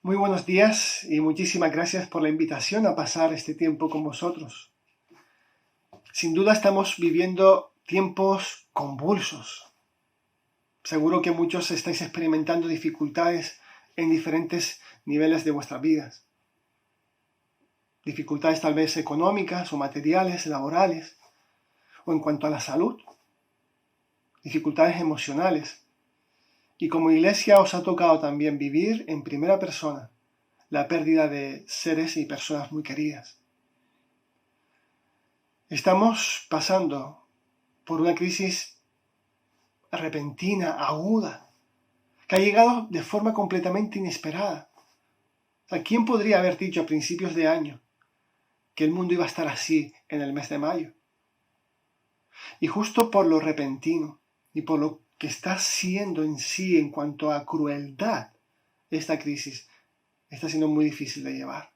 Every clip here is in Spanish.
Muy buenos días y muchísimas gracias por la invitación a pasar este tiempo con vosotros. Sin duda estamos viviendo tiempos convulsos. Seguro que muchos estáis experimentando dificultades en diferentes niveles de vuestras vidas. Dificultades tal vez económicas o materiales, laborales, o en cuanto a la salud. Dificultades emocionales. Y como iglesia os ha tocado también vivir en primera persona la pérdida de seres y personas muy queridas. Estamos pasando por una crisis repentina, aguda, que ha llegado de forma completamente inesperada. O sea, ¿quién podría haber dicho a principios de año que el mundo iba a estar así en el mes de mayo? Y justo por lo repentino y por lo que está siendo en sí en cuanto a crueldad, esta crisis está siendo muy difícil de llevar.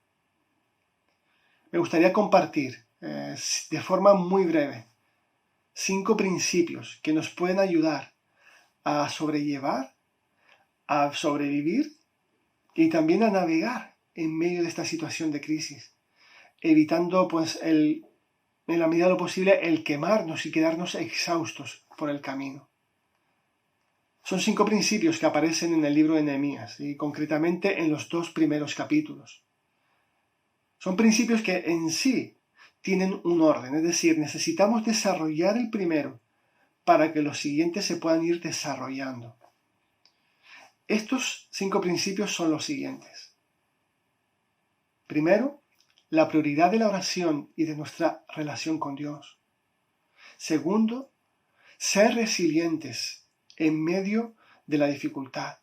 Me gustaría compartir de forma muy breve 5 principios que nos pueden ayudar a sobrellevar, a sobrevivir y también a navegar en medio de esta situación de crisis, evitando pues en la medida de lo posible el quemarnos y quedarnos exhaustos por el camino. Son 5 principios que aparecen en el libro de Nehemías y concretamente en los 2 primeros capítulos. Son principios que en sí tienen un orden, es decir, necesitamos desarrollar el primero para que los siguientes se puedan ir desarrollando. Estos 5 principios son los siguientes. Primero, la prioridad de la oración y de nuestra relación con Dios. Segundo, ser resilientes en medio de la dificultad.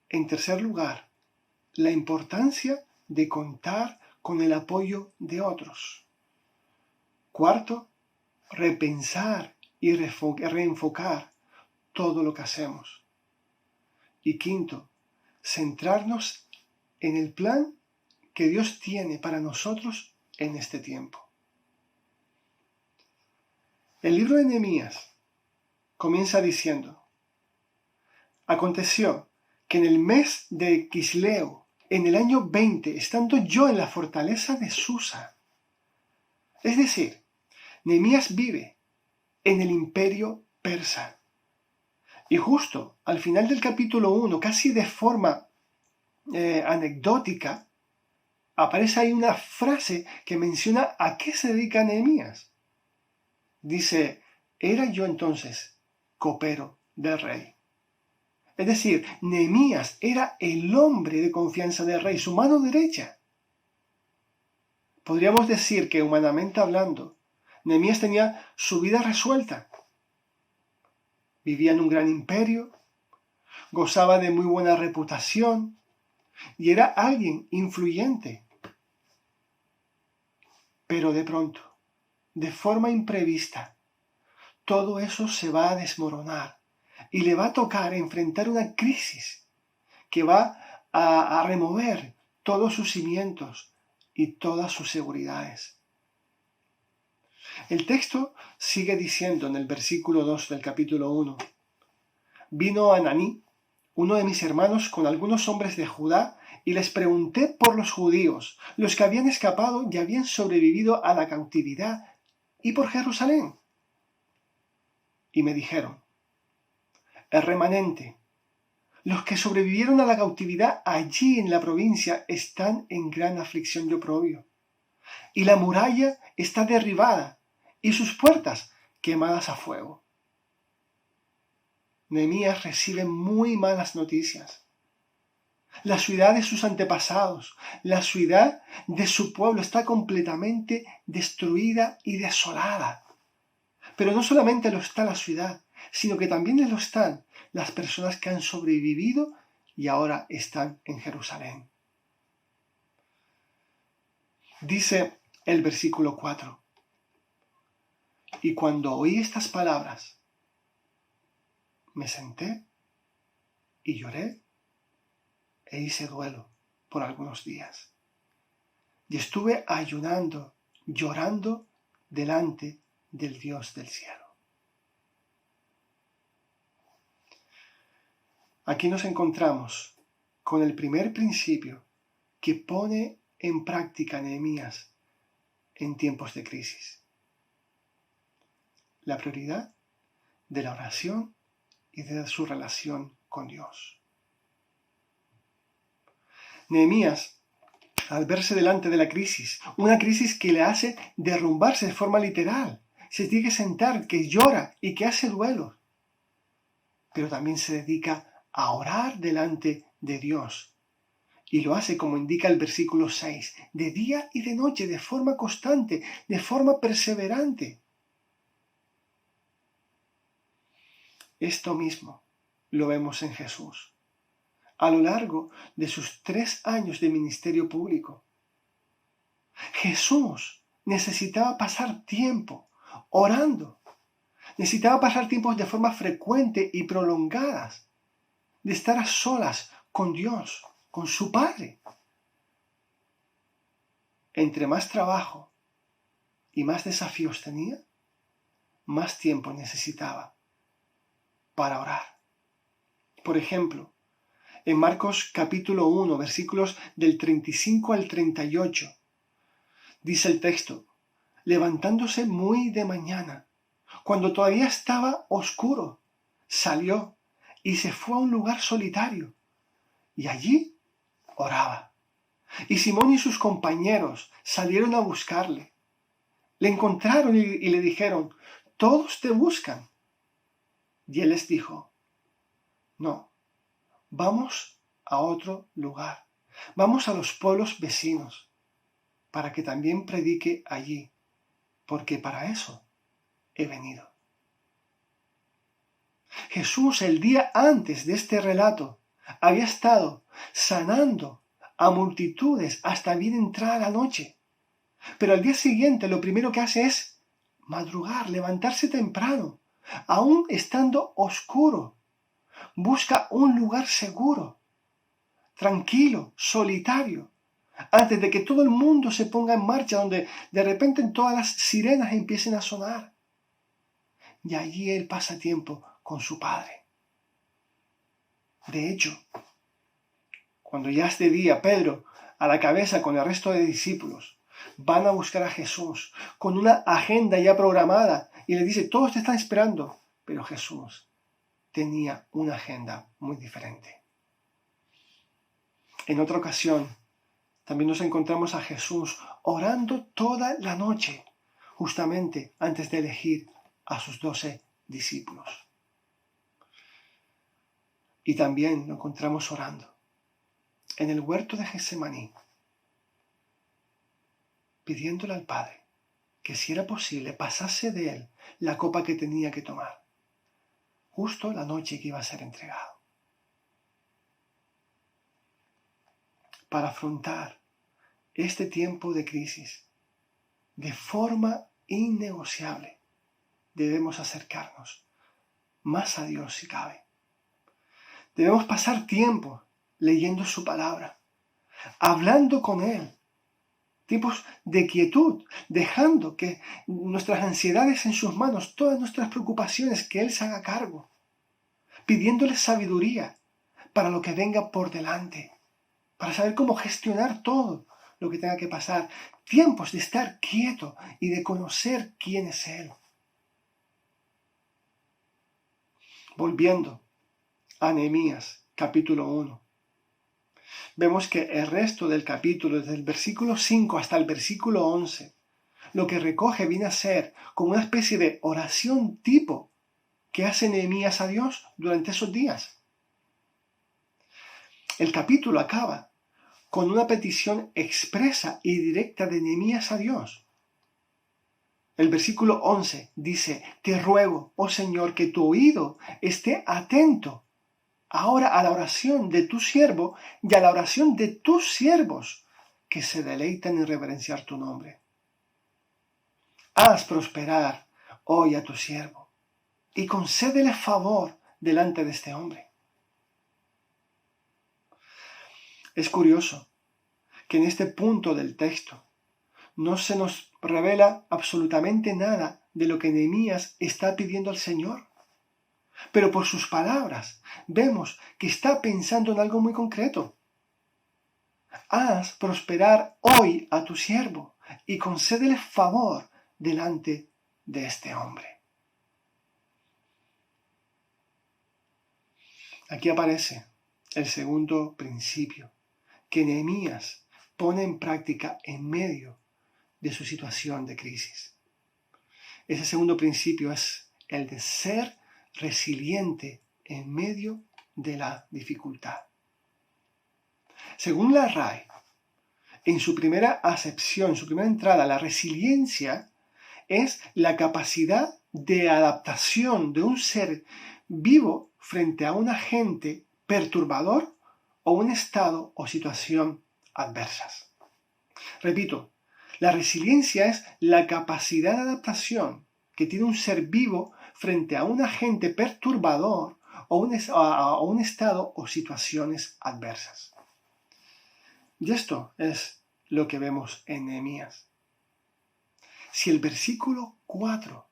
En tercer lugar, la importancia de contar con el apoyo de otros. Cuarto, repensar y reenfocar todo lo que hacemos. Y quinto, centrarnos en el plan que Dios tiene para nosotros en este tiempo. El libro de Nehemías comienza diciendo: Aconteció que en el mes de Quisleo, en el año 20, estando yo en la fortaleza de Susa. Es decir, Nehemías vive en el imperio persa. Y justo al final del capítulo 1, casi de forma anecdótica, aparece ahí una frase que menciona a qué se dedica Nehemías. Dice: era yo entonces copero del rey. Es decir, Nehemías era el hombre de confianza del rey, su mano derecha. Podríamos decir que, humanamente hablando, Nehemías tenía su vida resuelta. Vivía en un gran imperio, gozaba de muy buena reputación y era alguien influyente. Pero de pronto, de forma imprevista, todo eso se va a desmoronar y le va a tocar enfrentar una crisis que va a remover todos sus cimientos y todas sus seguridades. El texto sigue diciendo en el versículo 2 del capítulo 1: vino Ananí, uno de mis hermanos, con algunos hombres de Judá, y les pregunté por los judíos, los que habían escapado y habían sobrevivido a la cautividad, y por Jerusalén. Y me dijeron: el remanente, los que sobrevivieron a la cautividad allí en la provincia, están en gran aflicción y oprobio, y la muralla está derribada y sus puertas quemadas a fuego. Nehemías recibe muy malas noticias. La ciudad de sus antepasados, la ciudad de su pueblo está completamente destruida y desolada. Pero no solamente lo está la ciudad, sino que también lo están las personas que han sobrevivido y ahora están en Jerusalén. Dice el versículo 4: y cuando oí estas palabras, me senté y lloré e hice duelo por algunos días. Y estuve ayunando, llorando delante del Dios del cielo. Aquí nos encontramos con el primer principio que pone en práctica Nehemías en tiempos de crisis. La prioridad de la oración y de su relación con Dios. Nehemías, al verse delante de la crisis, una crisis que le hace derrumbarse de forma literal, se tiene que sentar, que llora y que hace duelo, pero también se dedica a orar delante de Dios. Y lo hace como indica el versículo 6, de día y de noche, de forma constante, de forma perseverante. Esto mismo lo vemos en Jesús, a lo largo de sus 3 años de ministerio público. Jesús necesitaba pasar tiempo orando, necesitaba pasar tiempos de forma frecuente y prolongadas, de estar a solas con Dios, con su Padre. Entre más trabajo y más desafíos tenía, más tiempo necesitaba para orar. Por ejemplo, en Marcos capítulo 1, versículos del 35 al 38, dice el texto, levantándose muy de mañana, cuando todavía estaba oscuro, salió y se fue a un lugar solitario, y allí oraba. Y Simón y sus compañeros salieron a buscarle. Le encontraron y le dijeron, todos te buscan. Y él les dijo, no, vamos a otro lugar, vamos a los pueblos vecinos, para que también predique allí, porque para eso he venido. Jesús, el día antes de este relato, había estado sanando a multitudes hasta bien entrada la noche. Pero al día siguiente lo primero que hace es madrugar, levantarse temprano, aún estando oscuro. Busca un lugar seguro, tranquilo, solitario, antes de que todo el mundo se ponga en marcha, donde de repente todas las sirenas empiecen a sonar. Y allí él pasa tiempo con su Padre. De hecho, cuando ya es de día, Pedro, a la cabeza con el resto de discípulos, van a buscar a Jesús con una agenda ya programada y le dice, todos te están esperando. Pero Jesús tenía una agenda muy diferente. En otra ocasión, también nos encontramos a Jesús orando toda la noche, justamente antes de elegir a sus 12 discípulos. Y también lo encontramos orando en el huerto de Getsemaní, pidiéndole al Padre que si era posible pasase de él la copa que tenía que tomar, justo la noche que iba a ser entregado. Para afrontar este tiempo de crisis de forma innegociable, debemos acercarnos más a Dios si cabe. Debemos pasar tiempo leyendo su palabra, hablando con Él, tiempos de quietud, dejando que nuestras ansiedades en sus manos, todas nuestras preocupaciones, que Él se haga cargo, pidiéndole sabiduría para lo que venga por delante, para saber cómo gestionar todo lo que tenga que pasar, tiempos de estar quieto y de conocer quién es Él. Volviendo a Nehemías, capítulo 1. Vemos que el resto del capítulo, desde el versículo 5 hasta el versículo 11, lo que recoge viene a ser como una especie de oración tipo que hace Nehemías a Dios durante esos días. El capítulo acaba con una petición expresa y directa de Nehemías a Dios. El versículo 11 dice, te ruego, oh Señor, que tu oído esté atento ahora a la oración de tu siervo y a la oración de tus siervos que se deleitan en reverenciar tu nombre. Haz prosperar hoy a tu siervo y concédele favor delante de este hombre. Es curioso que en este punto del texto no se nos revela absolutamente nada de lo que Nehemías está pidiendo al Señor. Pero por sus palabras vemos que está pensando en algo muy concreto. haz prosperar hoy a tu siervo y concédele favor delante de este hombre. Aquí aparece el segundo principio que Nehemías pone en práctica en medio de su situación de crisis. Ese segundo principio es el de ser resiliente en medio de la dificultad. Según la RAE, en su primera acepción, su primera entrada, la resiliencia es la capacidad de adaptación de un ser vivo frente a un agente perturbador o un estado o situación adversas. Repito, la resiliencia es la capacidad de adaptación que tiene un ser vivo frente a un agente perturbador o un estado o situaciones adversas. Y esto es lo que vemos en Nehemías. Si el versículo 4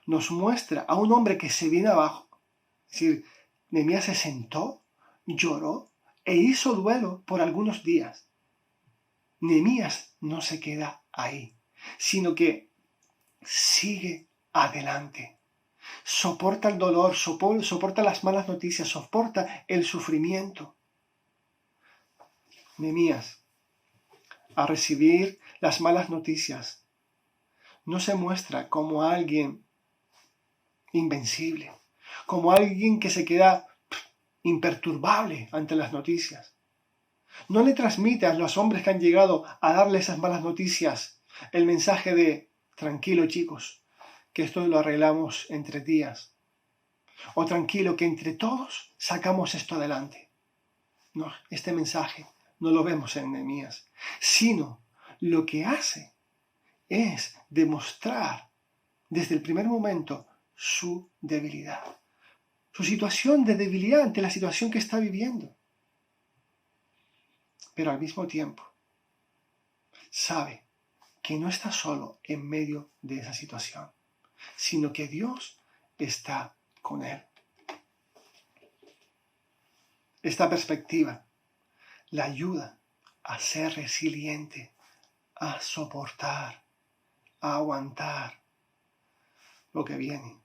nos muestra a un hombre que se viene abajo, es decir, Nehemías se sentó, lloró e hizo duelo por algunos días. Nehemías no se queda ahí, sino que sigue adelante. Soporta el dolor, soporta las malas noticias, soporta el sufrimiento. Nehemías, a recibir las malas noticias, no se muestra como alguien invencible, como alguien que se queda imperturbable ante las noticias. No le transmite a los hombres que han llegado a darle esas malas noticias el mensaje de tranquilo chicos, que esto lo arreglamos entre días. O tranquilo, que entre todos sacamos esto adelante. No, este mensaje no lo vemos en Nehemías, sino lo que hace es demostrar desde el primer momento su debilidad, su situación de debilidad ante la situación que está viviendo. Pero al mismo tiempo sabe que no está solo en medio de esa situación, sino que Dios está con él. Esta perspectiva la ayuda a ser resiliente, a soportar, a aguantar lo que viene.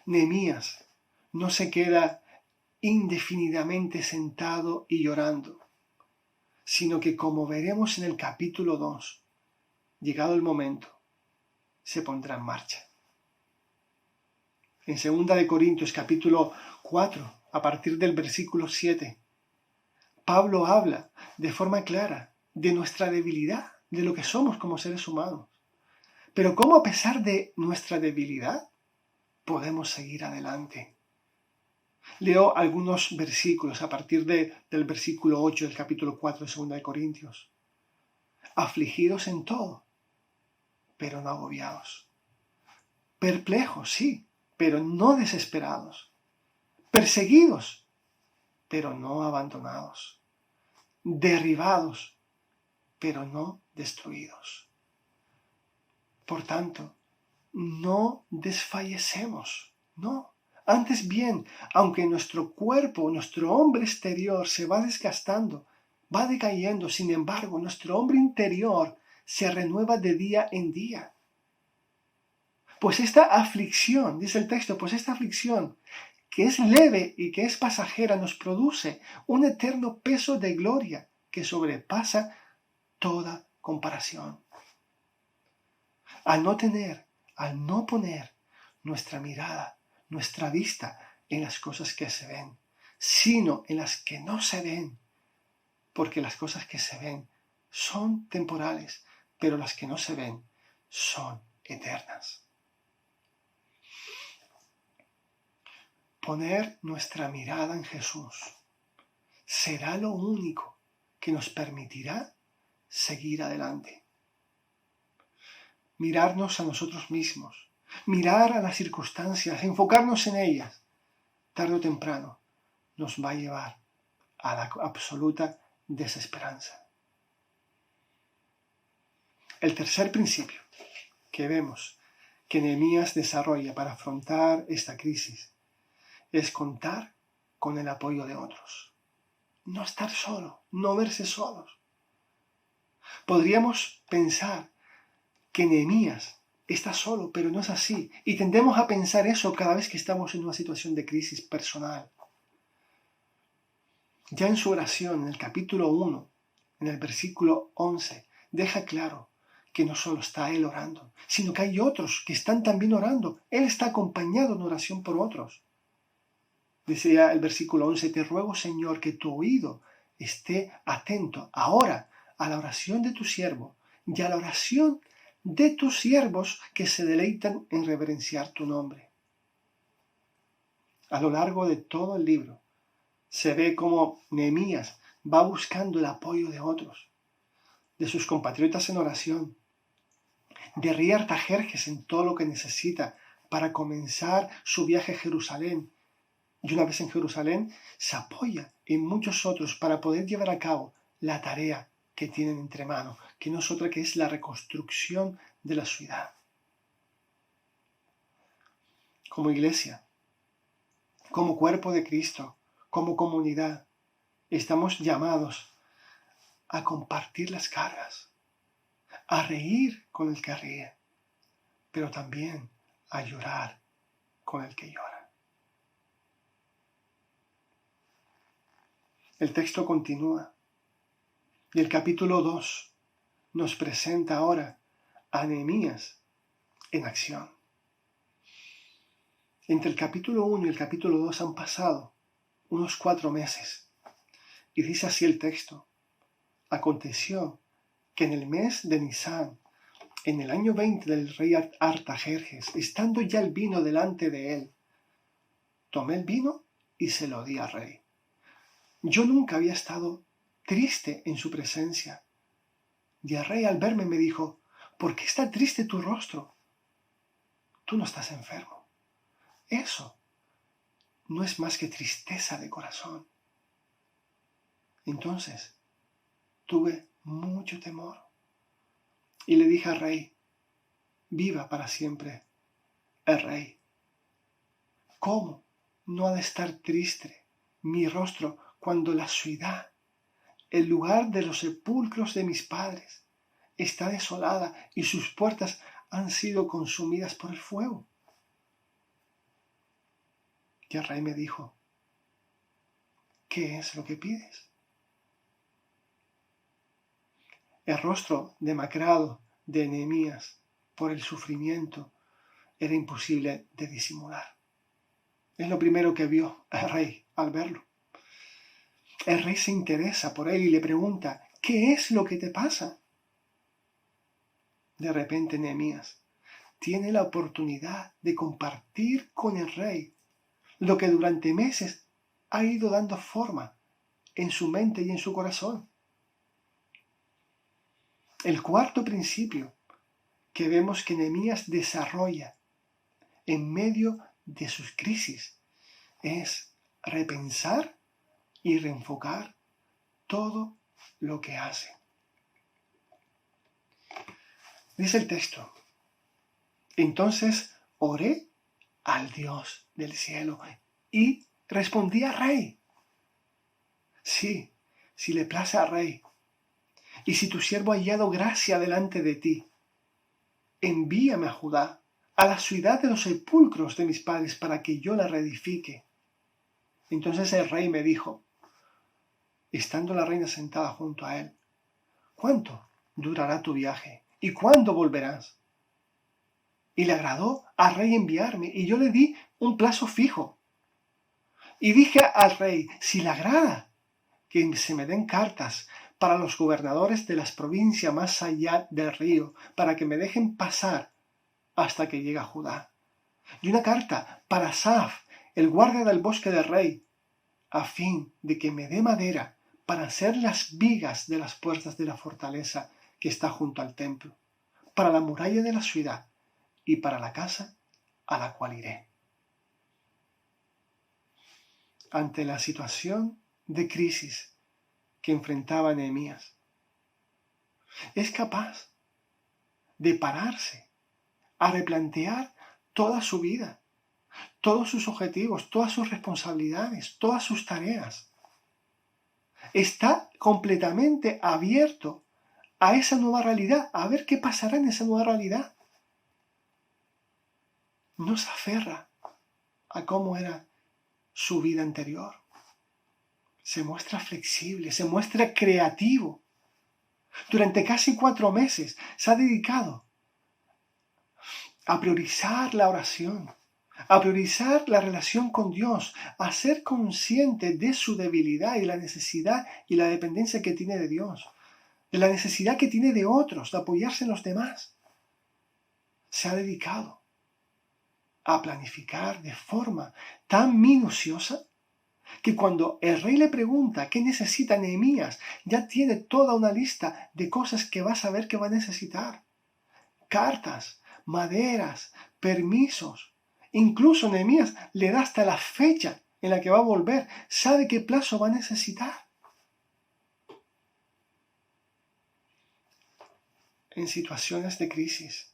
Nehemías no se queda indefinidamente sentado y llorando, sino que, como veremos en el capítulo 2, llegado el momento, se pondrá en marcha. En 2 Corintios capítulo 4, a partir del versículo 7, Pablo habla de forma clara de nuestra debilidad, de lo que somos como seres humanos. Pero cómo a pesar de nuestra debilidad podemos seguir adelante. Leo algunos versículos a partir del versículo 8 del capítulo 4 de 2 Corintios. Afligidos en todo, pero no agobiados. Perplejos, sí, pero no desesperados. Perseguidos, pero no abandonados. Derribados, pero no destruidos. Por tanto, no desfallecemos, no. Antes bien, aunque nuestro cuerpo, nuestro hombre exterior se va desgastando, va decayendo, sin embargo, nuestro hombre interior se renueva de día en día. Pues esta aflicción, dice el texto, pues esta aflicción, que es leve y que es pasajera, nos produce un eterno peso de gloria que sobrepasa toda comparación. Al no poner nuestra mirada, nuestra vista en las cosas que se ven, sino en las que no se ven, porque las cosas que se ven son temporales, pero las que no se ven son eternas. Poner nuestra mirada en Jesús será lo único que nos permitirá seguir adelante. Mirarnos a nosotros mismos, mirar a las circunstancias, enfocarnos en ellas, tarde o temprano, nos va a llevar a la absoluta desesperanza. El tercer principio que vemos que Nehemías desarrolla para afrontar esta crisis es contar con el apoyo de otros. no estar solo, no verse solos. Podríamos pensar que Nehemías está solo, pero no es así. Y tendemos a pensar eso cada vez que estamos en una situación de crisis personal. Ya en su oración, en el capítulo 1, en el versículo 11, deja claro que no solo está él orando, sino que hay otros que están también orando. Él está acompañado en oración por otros. Decía el versículo 11, te ruego, Señor, que tu oído esté atento ahora a la oración de tu siervo y a la oración de tus siervos que se deleitan en reverenciar tu nombre. A lo largo de todo el libro se ve cómo Nehemías va buscando el apoyo de otros, de sus compatriotas en oración, de Rí Artajerjes en todo lo que necesita para comenzar su viaje a Jerusalén. Y una vez en Jerusalén, se apoya en muchos otros para poder llevar a cabo la tarea que tienen entre manos, que no es otra que es la reconstrucción de la ciudad. Como iglesia, como cuerpo de Cristo, como comunidad, estamos llamados a compartir las cargas, a reír con el que ríe, pero también a llorar con el que llora. El texto continúa y el capítulo 2 nos presenta ahora a Nehemías en acción. Entre el capítulo 1 y el capítulo 2 han pasado unos 4 meses. Y dice así el texto: aconteció que en el mes de Nisán, en el año 20 del rey Artajerjes, estando ya el vino delante de él, tomé el vino y se lo di al rey. Yo nunca había estado triste en su presencia. Y el rey al verme me dijo: ¿por qué está triste tu rostro? Tú no estás enfermo. Eso no es más que tristeza de corazón. Entonces tuve mucho temor y le dije al rey: viva para siempre el rey. ¿Cómo no ha de estar triste mi rostro cuando la ciudad, el lugar de los sepulcros de mis padres, está desolada y sus puertas han sido consumidas por el fuego? Y el rey me dijo: ¿qué es lo que pides? El rostro demacrado de Nehemías por el sufrimiento era imposible de disimular. Es lo primero que vio el rey al verlo. El rey se interesa por él y le pregunta: ¿qué es lo que te pasa? De repente Nehemías tiene la oportunidad de compartir con el rey lo que durante meses ha ido dando forma en su mente y en su corazón. El cuarto principio que vemos que Nehemías desarrolla en medio de sus crisis es repensar y reenfocar todo lo que hace. Dice el texto: entonces oré al Dios del cielo y respondí al rey: sí, si le place al rey, y si tu siervo ha hallado gracia delante de ti, envíame a Judá, a la ciudad de los sepulcros de mis padres, para que yo la reedifique. Entonces el rey me dijo, estando la reina sentada junto a él: ¿cuánto durará tu viaje? ¿Y cuándo volverás? Y le agradó al rey enviarme, y yo le di un plazo fijo. Y dije al rey: si le agrada que se me den cartas para los gobernadores de las provincias más allá del río, para que me dejen pasar hasta que llegue a Judá. Y una carta para Asaf, el guardia del bosque del rey, a fin de que me dé madera para hacer las vigas de las puertas de la fortaleza que está junto al templo, para la muralla de la ciudad y para la casa a la cual iré. Ante la situación de crisis que enfrentaba Nehemías, es capaz de pararse a replantear toda su vida, todos sus objetivos, todas sus responsabilidades, todas sus tareas. está completamente abierto a esa nueva realidad, a ver qué pasará en esa nueva realidad. No se aferra a cómo era su vida anterior. Se muestra flexible, se muestra creativo. Durante casi 4 meses se ha dedicado a priorizar la oración, a priorizar la relación con Dios, a ser consciente de su debilidad y la necesidad y la dependencia que tiene de Dios, de la necesidad que tiene de otros, de apoyarse en los demás. Se ha dedicado a planificar de forma tan minuciosa que cuando el rey le pregunta qué necesita Nehemías, ya tiene toda una lista de cosas que va a saber que va a necesitar. Cartas, maderas, permisos. Incluso Nehemías le da hasta la fecha en la que va a volver. Sabe qué plazo va a necesitar. En situaciones de crisis,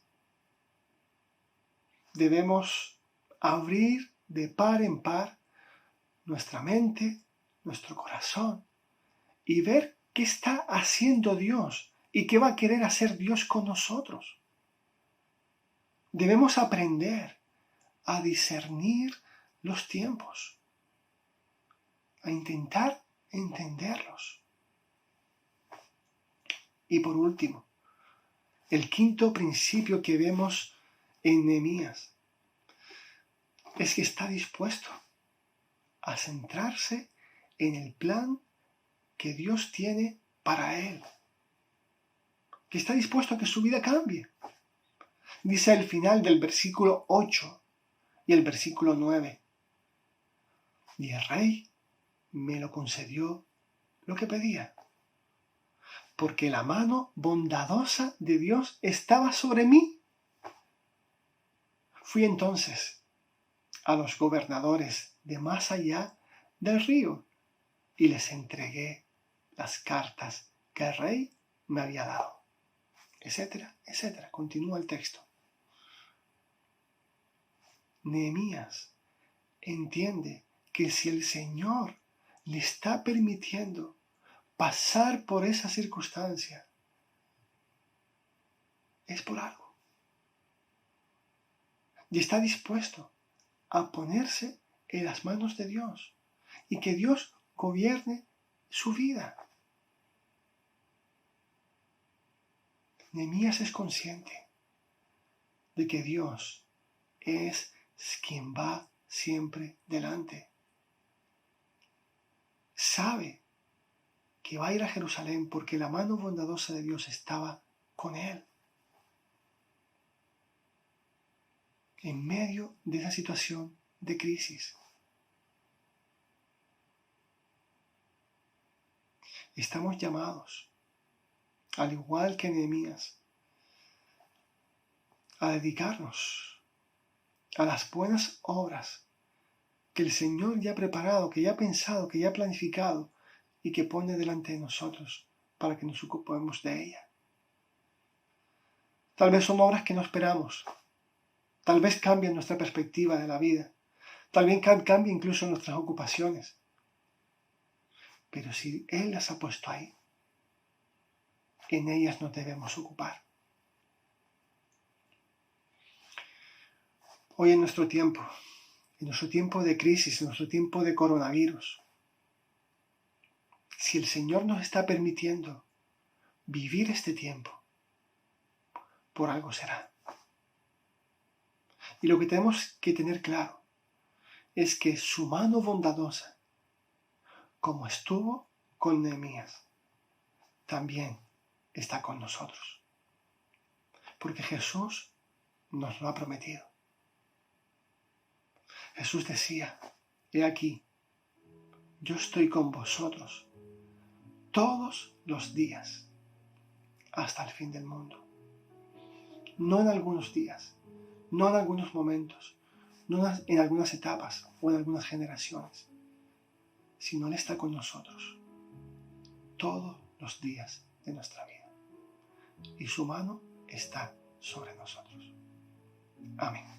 debemos abrir de par en par nuestra mente, nuestro corazón y ver qué está haciendo Dios y qué va a querer hacer Dios con nosotros. Debemos aprender a discernir los tiempos, a intentar entenderlos. Y por último, el quinto principio que vemos en Nehemías es que está dispuesto a centrarse en el plan que Dios tiene para él, que está dispuesto a que su vida cambie. Dice al final del versículo 8 y el versículo 9, y el rey me lo concedió lo que pedía, porque la mano bondadosa de Dios estaba sobre mí. Fui entonces a los gobernadores de más allá del río y les entregué las cartas que el rey me había dado, etcétera, etcétera. Continúa el texto. Nehemías entiende que si el Señor le está permitiendo pasar por esa circunstancia, es por algo. Y está dispuesto a ponerse en las manos de Dios y que Dios gobierne su vida. Nehemías es consciente de que Dios es quien va siempre delante. Sabe que va a ir a Jerusalén porque la mano bondadosa de Dios estaba con él. En medio de esa situación de crisis. Estamos llamados, al igual que Nehemías, a dedicarnos a las buenas obras que el Señor ya ha preparado, que ya ha pensado, que ya ha planificado y que pone delante de nosotros para que nos ocupemos de ella. Tal vez son obras que no esperamos, tal vez cambien nuestra perspectiva de la vida, tal vez cambie incluso nuestras ocupaciones, pero si Él las ha puesto ahí, en ellas nos debemos ocupar. Hoy en nuestro tiempo de crisis, en nuestro tiempo de coronavirus, si el Señor nos está permitiendo vivir este tiempo, por algo será. Y lo que tenemos que tener claro es que su mano bondadosa, como estuvo con Nehemías, también está con nosotros. Porque Jesús nos lo ha prometido. Jesús decía, he aquí, yo estoy con vosotros todos los días hasta el fin del mundo. No en algunos días, no en algunos momentos, no en algunas etapas o en algunas generaciones, sino Él está con nosotros todos los días de nuestra vida. Y su mano está sobre nosotros. Amén.